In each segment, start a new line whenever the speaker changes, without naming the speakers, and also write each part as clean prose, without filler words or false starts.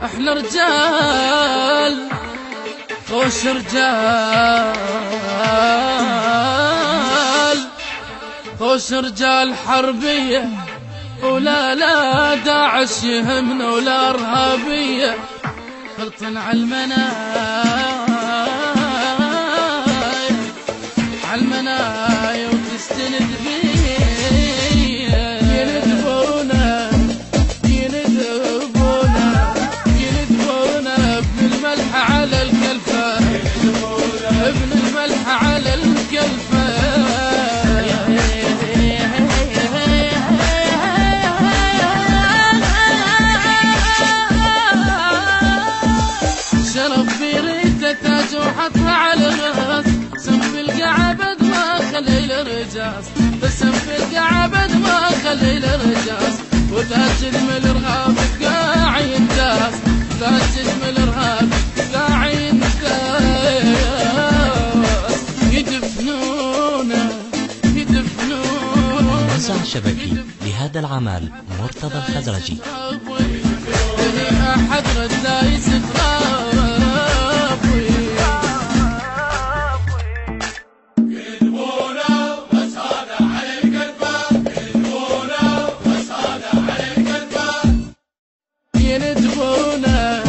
احنا رجال خوش رجال، خوش رجال حربية، ولا لا داعش يهمنا ولا ارهابية، خلطنا عالمنايا وتستند بيه، يندبونا ابن الملح على الكلفة، ابن الملح على الكلفة. شرف بريته تاج وحطها على الراس، سم القعبد ما خلي الرجاس، بسم القعبد ما خلي الرجاس، وتاج الارهاب قاع ينداس، تاج الارهاب قاع ينداس، يدفنونا.
موزع شبكي لهذا العمل مرتضى الخزرجي.
حضرة دايس ترابي،
يدبونا وسادة على الكلفة، يدبونا وسادة على الكلفة،
يندبونا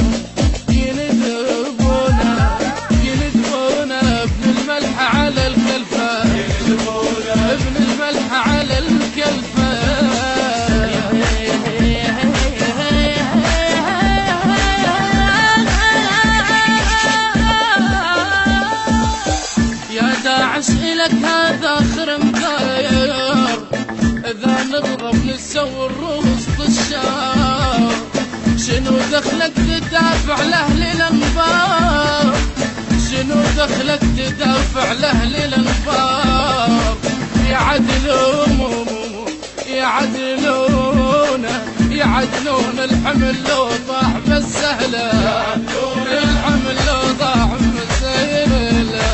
ابن الملح على الكلفة، ابن الملح على الكلفة. إلك هذا آخر مداير، إذا نضرب نسوي الروس طشار، شنو دخلك تدافع لأهل الأنبار، شنو دخلك تدافع لأهل الأنبار، يعدلون الحمل لو ضاع بالسهلة، الحمل لو ضاع بالسهلة.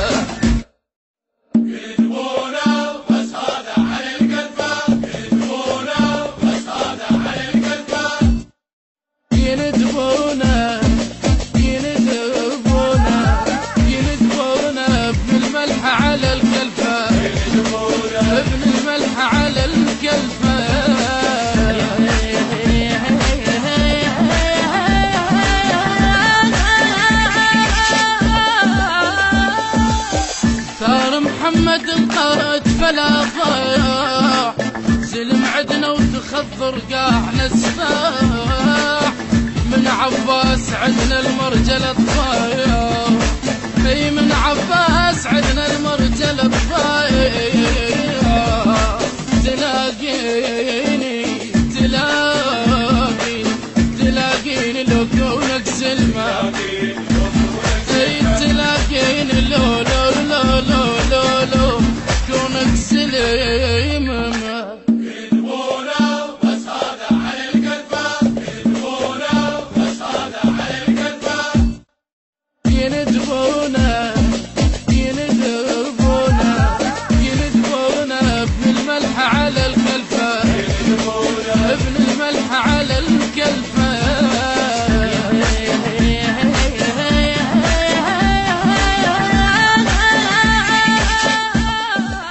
يندبونا ابن الملح على الكلفة، ابن الملح على الكلفة. ثار محمد انقرت فلا ضاع، زلم عدنا وتخضر قاعنا السفاح، من عباس عدنا المرجلة الضايع، اي من عباس عدنا المرجلة الضايع، تلاقيني لو كونك سلمى، تلاقيني لو كونك سليمة.
يدبونا وسادة على الكلفة، يدبونا وسادة على الكلفة،
يندبونا ابن الملح على الكلفة، ابن الملح على الكلفة.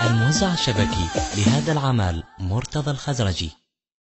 الموزع الشبكي لهذا العمل مرتضى الخزرجي.